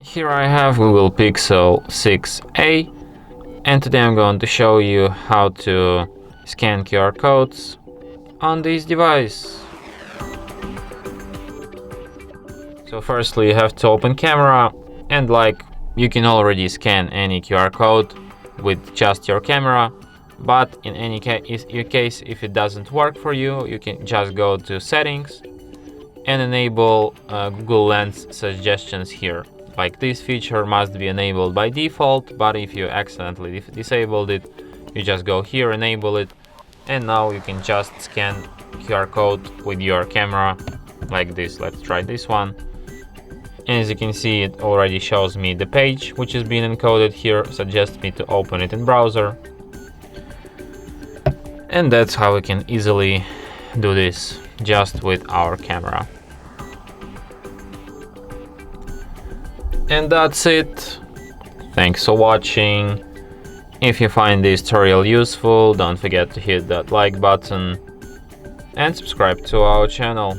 Here I have Google Pixel 6a, and today I'm going to show you how to scan QR codes on this device. So firstly you have to open camera, and you can already scan any QR code with just your camera, but in any case if it doesn't work for you, you can just go to settings and enable Google Lens suggestions here. This feature must be enabled by default, but if you accidentally disabled it, you just go here, enable it, and now you can just scan QR code with your camera like this. Let's try this one. And as you can see, it already shows me the page which is being encoded here, suggests me to open it in browser. And that's how we can easily do this just with our camera. And that's it. Thanks for watching. If you find this tutorial useful, don't forget to hit that like button and subscribe to our channel.